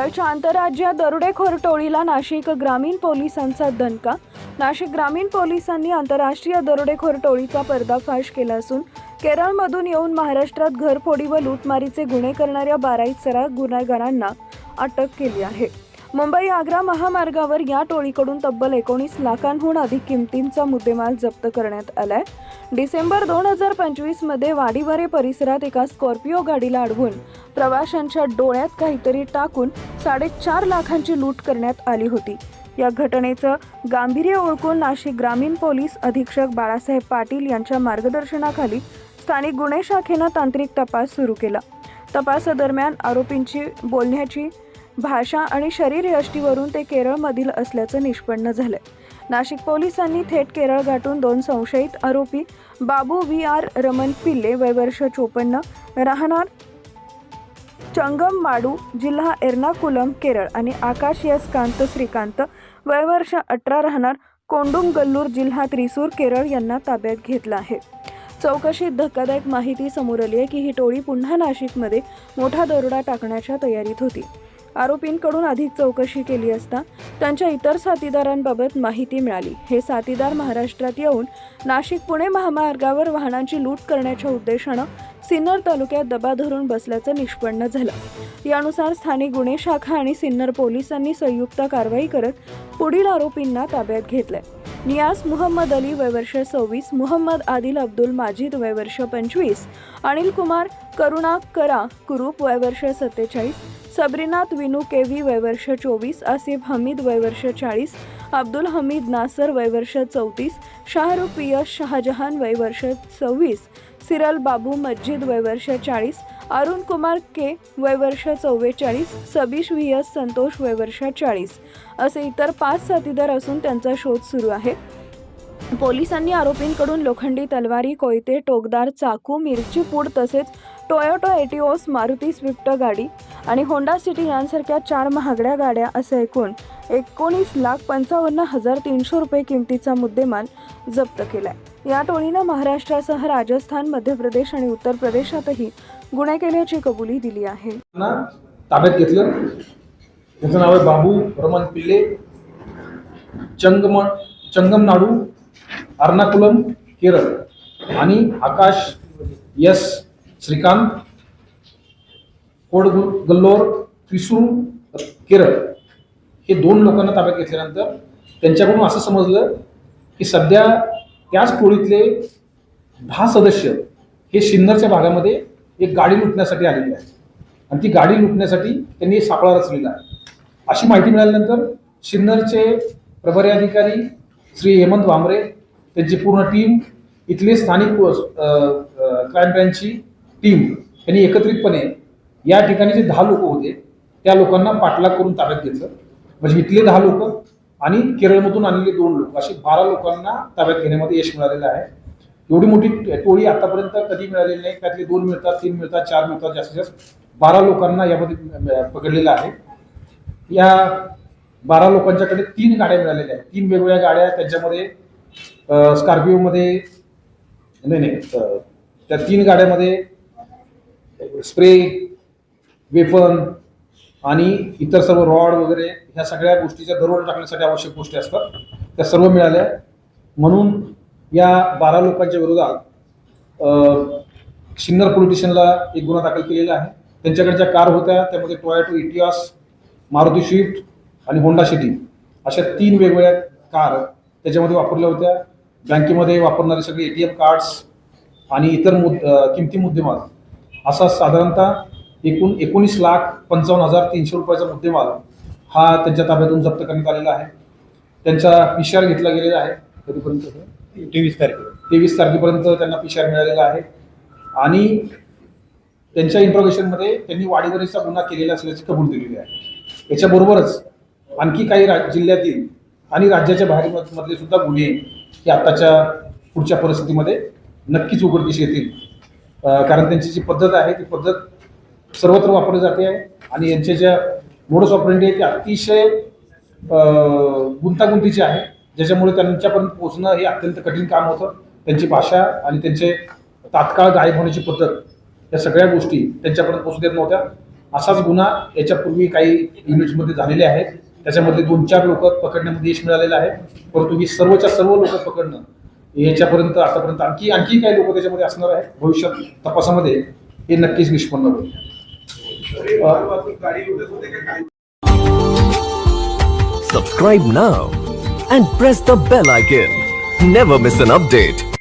केरळच्या आंतरराज्य दरोडेखोर टोळीला नाशिक ग्रामीण पोलिसांचा दणका। नाशिक ग्रामीण पोलिसांनी आंतरराष्ट्रीय दरोडेखोर टोळीचा पर्दाफाश केला असून केरळमधून येऊन महाराष्ट्रात घरफोडी व लूटमारीचे गुन्हे करणाऱ्या 12 इतरां गुन्हेगारांना अटक केली आहे। मुंबई आग्रा महामार्गावर या टोळीकडून तब्बल 19 लाखांहून अधिक किमतींचा मुद्देमाल जप्त करण्यात आलाय। डिसेंबर 2025 मध्ये वाडीवरे परिसरात एका स्कॉर्पिओ गाडीला अडवून प्रवाशांच्या डोळ्यात काहीतरी टाकून 4.5 लाखांची लूट करण्यात आली होती। या घटनेचं गांभीर्य ओळखून नाशिक ग्रामीण पोलीस अधीक्षक बाळासाहेब पाटील यांच्या मार्गदर्शनाखाली स्थानिक गुन्हे शाखेनं तांत्रिक तपास सुरू केला। तपासादरम्यान आरोपींची बोलण्याची भाषा आणि शरीरयष्टीवरून ते केरळमधील असल्याचं निष्पन्न झालंय। नाशिक पोलिसांनी थेट केरळ गाठून 2 संशयित आरोपी बाबू VR रमण पिल्ले वय वर्ष 54 राहणार चंगममाडू जिल्हा एर्नाकुलम केरळ आणि आकाश यस कांत श्रीकांत वय वर्ष 18 राहणार कोंडुंगल्लूर जिल्हा त्रिसूर केरळ यांना ताब्यात घेतलं आहे। चौकशीत धक्कादायक माहिती समोर आली आहे की ही टोळी पुन्हा नाशिकमध्ये मोठा दरोडा टाकण्याच्या तयारीत होती। आरोपींकडून अधिक चौकशी केली असता त्यांच्या इतर साथीदारांबाबत माहिती मिळाली। हे साथीदार महाराष्ट्रात येऊन नाशिक पुणे महामार्गावर वाहनांची लूट करण्याच्या उद्देशानं सिन्नर तालुक्यात दबा धरून बसल्याचं निष्पन्न झालं। यानुसार स्थानिक गुन्हे शाखा आणि सिन्नर पोलिसांनी संयुक्त कारवाई करत पुढील आरोपींना ताब्यात घेतलंय। नियास मुहम्मद अली वय वर्ष 26, मुहम्मद आदिल अब्दुल माजिद वय वर्ष 25, अनिल कुमार करुणाकरा कुरूप वय वर्ष 47, सबरीनाथ विनू केवी वय वर्ष 24, आसिफ हमीद वय वर्ष 40, अब्दुल हमीद नासर वय वर्ष 34, शाहरुख पियश शाहजहान वय वर्ष 26, सिरल बाबू मस्जिद वय वर्ष 40, अरुण कुमार के वय वर्ष 44, सबीश VS संतोष वय वर्ष 40 असे इतर 5 साथीदार असून त्यांचा शोध सुरू आहे। पोलिसांनी आरोपींकडून लोखंडी तलवारी, कोयते, टोकदार चाकू, मिरची पूड तसेच टोयोटा एटिओस, मारुती स्विफ्ट गाडी आणि होंडा सिटी यांसारख्या 4 महागड्या गाड्या असे एकूण 19,55,300 रुपये किमतीचा मुद्देमाल जप्त केलाय। या टोळीनं महाराष्ट्रासह राजस्थान, मध्य प्रदेश आणि उत्तर प्रदेशातही गुन्हे केल्याची कबुली दिली आहे। ताब्यात घेतलं। त्याचं नाव आहे बाबू रमण पिल्ले, चंगमनाडू एर्नाकुलम केरळ आणि आकाश यस श्रीकांत कोडगल्लोर त्रिसूर केरळ हे 2 लोकांना ताब्यात घेतल्यानंतर त्यांच्याकडून असं समजलं की सध्या त्याच टोळीतले 10 सदस्य हे सिन्नरच्या भागामध्ये एक गाडी लुटण्यासाठी आलेली आहे आणि ती गाडी लुटण्यासाठी त्यांनी सापळा रचलेला आहे। अशी माहिती मिळाल्यानंतर सिन्नरचे प्रभारी अधिकारी श्री हेमंत वामरे, त्यांची पूर्ण टीम, इथले स्थानिक क्राईम ब्रँचची टीम यांनी एकत्रितपणे या ठिकाणी जे 10 लोक होते त्या लोकांना पाठलाग करून ताब्यात घेतलं। म्हणजे इथले 10 लोक आणि केरळमधून आलेले 2 लोक असे 12 लोकांना ताब्यात घेण्यामध्ये यश मिळालेलं आहे। एवढी मोठी टोळी आतापर्यंत कधी मिळालेली नाही। त्यातले 2 मिळतात, 3 मिळतात, 4 मिळतात, जास्तीत जास्त 12 लोकांना यामध्ये पकडलेलं आहे। या 12 लोकांच्याकडे 3 गाड्या मिळालेल्या आहेत, 3 वेगवेगळ्या गाड्या। त्याच्यामध्ये स्कॉर्पिओमध्ये त्या 3 गाड्यामध्ये स्प्रे, वेपन आणि इतर सर्व रॉड वगैरे ह्या सगळ्या गोष्टीच्या दरोडा टाकण्यासाठी आवश्यक गोष्टी असतात त्या सर्व मिळाल्या। म्हणून या 12 लोकांच्या विरोधात सिन्नर पोलीस स्टेशनला एक गुन्हा दाखल केलेला आहे। त्यांच्याकडच्या कार होत्या, त्यामध्ये टोयोटा एटिओस, मारुती स्विफ्ट आणि होंडा सिटी अशा 3 वेगवेगळ्या कार त्याच्यामध्ये वापरल्या होत्या। बँकेमध्ये वापरणारे सगळे ATM कार्ड्स आणि इतर किमती मुद्देमाल असा साधारणतः एकूण 19,55,300 रुपयाचा मुद्देमाल हा त्यांच्या ताब्यातून जप्त करण्यात आलेला आहे। त्यांचा PCR घेतला गेलेला आहे। कधीपर्यंत 23 तारखेपर्यंत त्यांना PCR मिळालेला आहे आणि त्यांच्या इंट्रोगेशनमध्ये त्यांनी वाडीवरीचा गुन्हा केलेला असल्याची कबूल दिलेली आहे। याच्याबरोबरच आणखी काही जिल्ह्यातील आणि राज्याच्या बाहेरमधले सुद्धा गुन्हे हे आताच्या पुढच्या परिस्थितीमध्ये नक्कीच उघडकीस येतील, कारण त्यांची जी पद्धत आहे ती पद्धत सर्वत्र वापरली जाते आहे आणि यांच्या ज्या मोडस ऑपरेंडी आहे ते अतिशय गुंतागुंतीचे आहे, ज्याच्यामुळे त्यांच्यापर्यंत पोहोचणं हे अत्यंत कठीण काम होतं। त्यांची भाषा आणि त्यांचे तात्काळ गायब होण्याची पद्धत या सगळ्या गोष्टी त्यांच्यापर्यंत पोहोचू देत नव्हत्या। असाच गुन्हा याच्यापूर्वी काही युनिट्समध्ये झालेले आहेत. त्याच्यामधले 2-4 लोक पकडण्यामध्ये यश मिळालेलं आहे. परंतु ही सर्वच्या सर्व लोक पकडणं याच्यापर्यंत आतापर्यंत आणखी काही लोक त्याच्यामध्ये असणार आहेत. भविष्यात तपासामध्ये हे नक्कीच निष्पन्न होईल. Subscribe now and press the bell icon. Never miss an update.